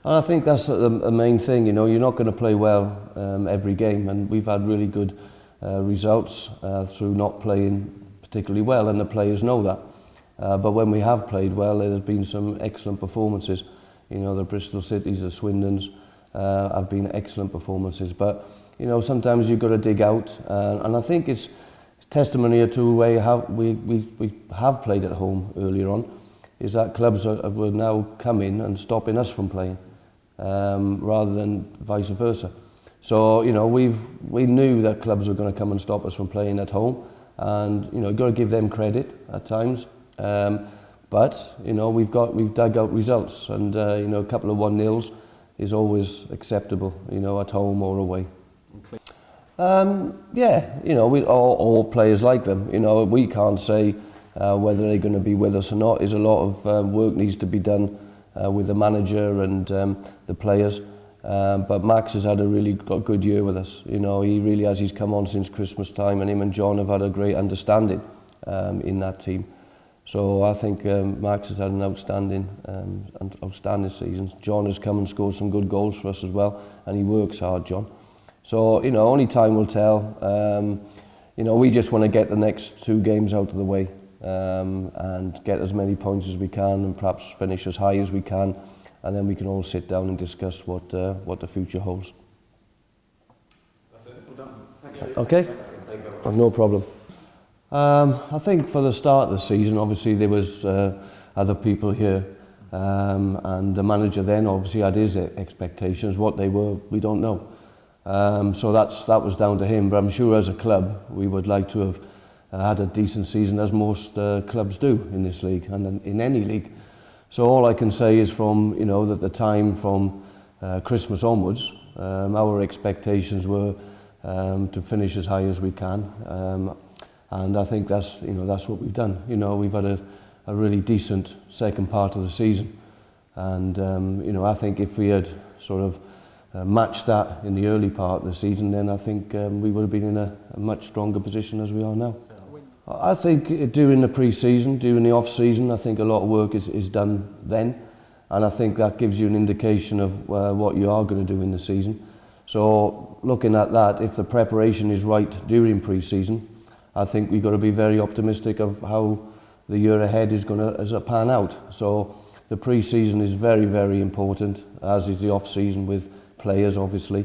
And I think that's the main thing, you know, you're not going to play well every game, and we've had really good results through not playing particularly well, and the players know that. But when we have played well, there's been some excellent performances. You know, the Bristol Cities, the Swindons have been excellent performances. But, you know, sometimes you've got to dig out, and I think it's testimony to the way we have played at home earlier on, is that clubs will now come in and stopping us from playing, rather than vice versa. So, you know, we knew that clubs were going to come and stop us from playing at home, and, you know, you've got to give them credit at times. But, you know, we've dug out results, and, you know, a couple of 1-0s is always acceptable, you know, at home or away. Yeah, you know, all players like them. You know, we can't say whether they're going to be with us or not. There's a lot of work needs to be done with the manager and the players. But Max has had a really good year with us. You know, he really has. He's come on since Christmas time, and him and John have had a great understanding in that team. So I think Max has had an outstanding season. John has come and scored some good goals for us as well, and he works hard, John. So, you know, only time will tell. You know, we just want to get the next 2 games out of the way and get as many points as we can, and perhaps finish as high as we can, and then we can all sit down and discuss what the future holds. That's it. Well done. Thank you. Okay? No problem. I think for the start of the season, obviously there was other people here, and the manager then obviously had his expectations. What they were, we don't know. So that was down to him. But I'm sure as a club, we would like to have had a decent season, as most clubs do in this league and in any league. So all I can say is from, you know, that the time from Christmas onwards, our expectations were to finish as high as we can. And I think that's what we've done. You know, we've had a really decent second part of the season, and you know, I think if we had sort of matched that in the early part of the season, then I think we would have been in a much stronger position as we are now. I think during the pre-season, during the off-season, I think a lot of work is done then, and I think that gives you an indication of what you are going to do in the season. So looking at that, if the preparation is right during pre-season, I think we've got to be very optimistic of how the year ahead is going to pan out. So the pre-season is very, very important, as is the off-season with players, obviously.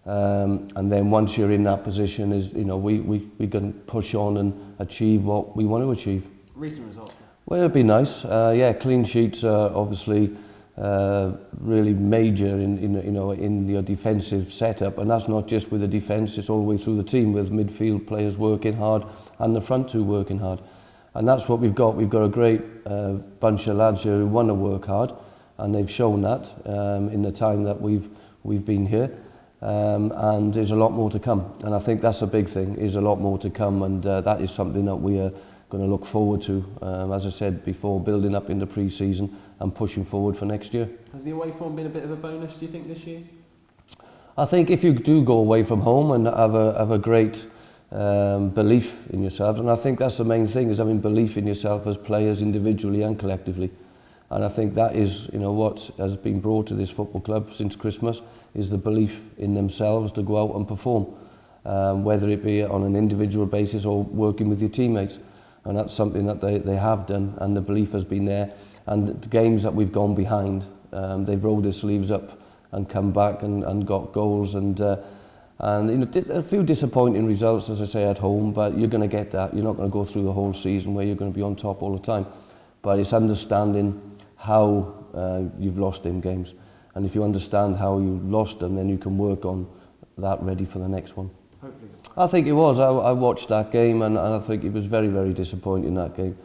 And then once you're in that position, is, you know, we can push on and achieve what we want to achieve. Recent results. Well, it'd be nice. Yeah, clean sheets are obviously really major in your defensive setup, and that's not just with the defence, it's all the way through the team, with midfield players working hard and the front 2 working hard. And that's what we've got. We've got a great bunch of lads here who want to work hard, and they've shown that in the time that we've been here. And there's a lot more to come, and I think that's a big thing, is a lot more to come, and that is something that we are going to look forward to, as I said before, building up in the pre-season and pushing forward for next year. Has the away form been a bit of a bonus, do you think, this year? I think if you do go away from home and have a great belief in yourselves, and I think that's the main thing, is having belief in yourself as players individually and collectively. And I think that is, you know, what has been brought to this football club since Christmas, is the belief in themselves to go out and perform, whether it be on an individual basis or working with your teammates. And that's something that they have done, and the belief has been there. And the games that we've gone behind, they've rolled their sleeves up and come back and got goals, and you know, a few disappointing results, as I say, at home, but you're going to get that. You're not going to go through the whole season where you're going to be on top all the time. But it's understanding how you've lost them games. And if you understand how you lost them, then you can work on that ready for the next one. Hopefully. I think it was. I watched that game, and I think it was very, very disappointing, that game.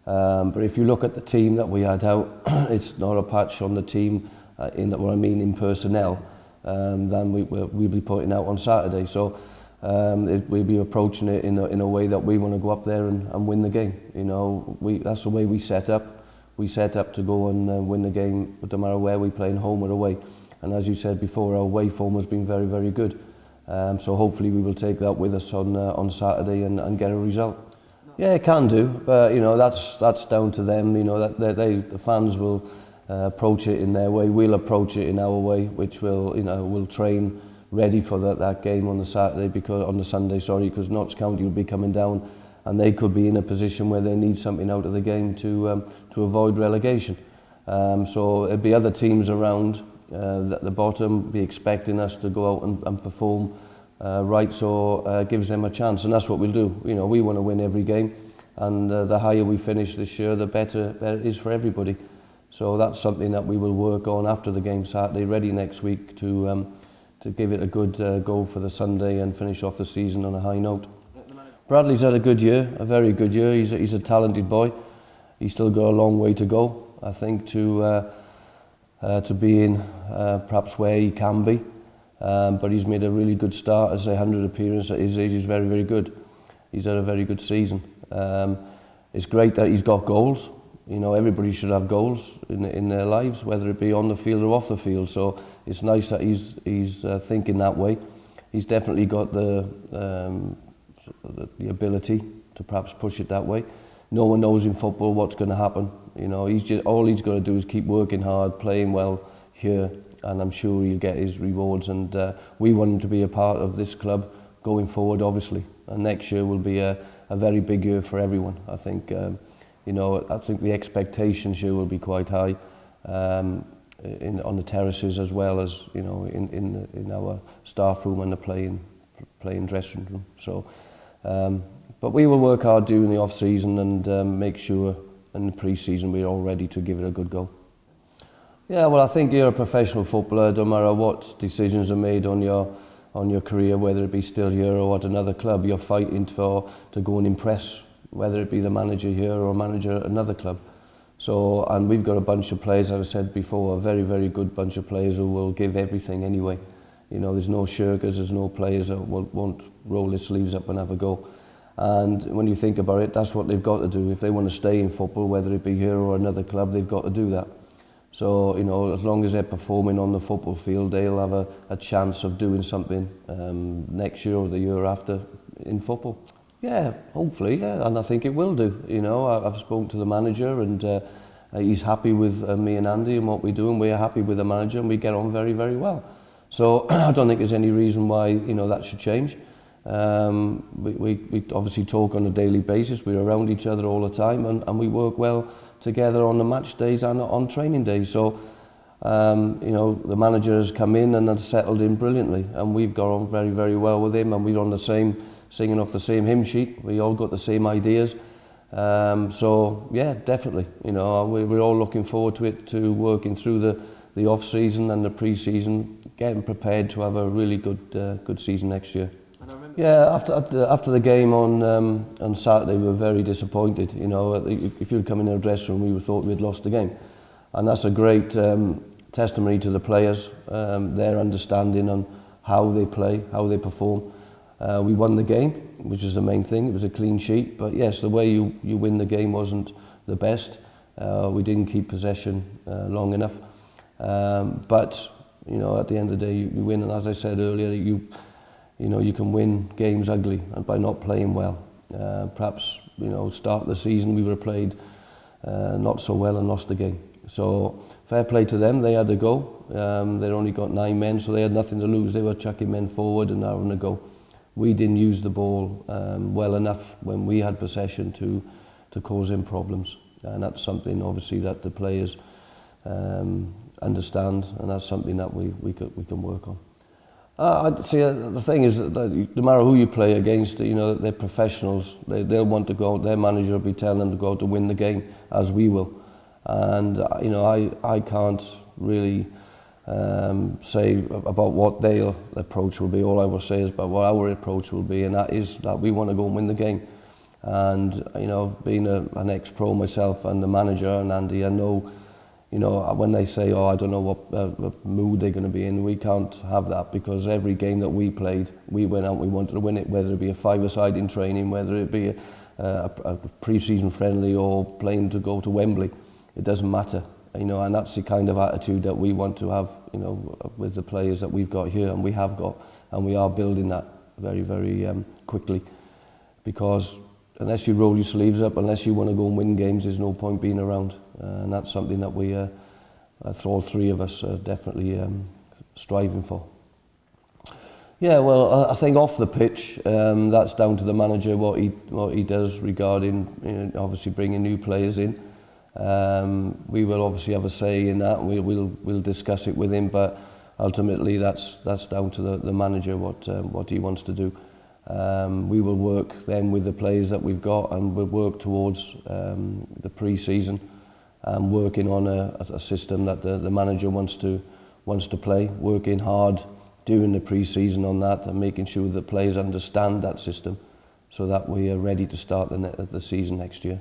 But if you look at the team that we had out, it's not a patch on the team, in personnel, than we'll be putting out on Saturday. So we'll be approaching it in a way that we want to go up there and win the game. You know, that's the way we set up. We set up to go and win the game, no matter where we play, in home or away. And as you said before, our away form has been very, very good. So hopefully we will take that with us on Saturday and get a result. Yeah, it can do, but you know, that's down to them. You know, that the fans will approach it in their way. We'll approach it in our way, which will, we'll train ready for that game on the Sunday, because Notts County will be coming down, and they could be in a position where they need something out of the game to avoid relegation. So there'll be other teams around at the bottom be expecting us to go out and perform right, so gives them a chance, and that's what we'll do. We want to win every game, and the higher we finish this year, the better it is for everybody. So that's something that we will work on after the game Saturday, ready next week to give it a good go for the Sunday and finish off the season on a high note. Bradley's had a good year, a very good year. He's a talented boy. He's still got a long way to go, I think, to being perhaps where he can be. But he's made a really good start. As a 100 appearance at his age, he's very, very good. He's had a very good season. It's great that he's got goals. Everybody should have goals in their lives, whether it be on the field or off the field. So it's nice that he's thinking that way. He's definitely got the ability to perhaps push it that way. No one knows in football what's going to happen. All he's got to do is keep working hard, playing well here, and I'm sure he'll get his rewards. And we want him to be a part of this club going forward, obviously. And next year will be a very big year for everyone. I think I think the expectations here will be quite high on the terraces, as well as in our staff room and the playing dressing room. So, but we will work hard during the off season and make sure in the pre-season we're all ready to give it a good go. Yeah, well, I think you're a professional footballer. Don't matter what decisions are made on your career, whether it be still here or at another club, you're fighting to go and impress, whether it be the manager here or manager at another club. So, and we've got a bunch of players, as I said before, a very, very good bunch of players who will give everything anyway. There's no shirkers, there's no players that won't roll their sleeves up and have a go. And when you think about it, that's what they've got to do. If they want to stay in football, whether it be here or another club, they've got to do that. So, as long as they're performing on the football field, they'll have a chance of doing something next year or the year after in football. Yeah, hopefully, yeah, and I think it will do. I've spoken to the manager, and he's happy with me and Andy and what we do, and we're happy with the manager, and we get on very, very well. So I don't think there's any reason why that should change. We obviously talk on a daily basis. We're around each other all the time, and we work well together on the match days and on training days. So the manager has come in and has settled in brilliantly, and we've got on very, very well with him, and we're on the same, singing off the same hymn sheet. We all got the same ideas. So yeah, definitely. We're all looking forward to it, to working through the off season and the pre-season, getting prepared to have a really good season next year. Yeah, after the game on Saturday, we were very disappointed. If you'd come in our dressing room, we thought we'd lost the game, and that's a great testimony to the players, their understanding on how they play, how they perform. We won the game, which is the main thing. It was a clean sheet, but yes, the way you win the game wasn't the best. We didn't keep possession long enough, but at the end of the day, you win. And as I said earlier, you can win games ugly and by not playing well. Perhaps start of the season we were played not so well and lost the game. So fair play to them. They had a go. They only got 9 men, so they had nothing to lose. They were chucking men forward and having a go. We didn't use the ball well enough when we had possession to cause them problems, and that's something obviously that the players understand, and that's something that we can work on. I'd say the thing is that no matter who you play against, they're professionals. They'll want to go out. Their manager will be telling them to go out to win the game, as we will. And I can't really say about what their approach will be. All I will say is about what our approach will be, and that is that we want to go and win the game. And being an ex-pro myself and the manager and Andy, I know. When they say, I don't know what mood they're going to be in, we can't have that, because every game that we played, we went out, we wanted to win it, whether it be a five-a-side in training, whether it be a pre-season friendly or playing to go to Wembley. It doesn't matter, and that's the kind of attitude that we want to have, with the players that we've got here, and we have got, and we are building that very, very quickly, because unless you roll your sleeves up, unless you want to go and win games, there's no point being around. And that's something that we all three of us are definitely striving for. Yeah, well, I think off the pitch, that's down to the manager what he does regarding obviously bringing new players in. We will obviously have a say in that. We'll discuss it with him, but ultimately that's down to the manager what he wants to do. We will work then with the players that we've got, and we'll work towards the pre-season, working on a system that the manager wants to play, working hard during the pre-season on that, and making sure the players understand that system so that we are ready to start the season next year.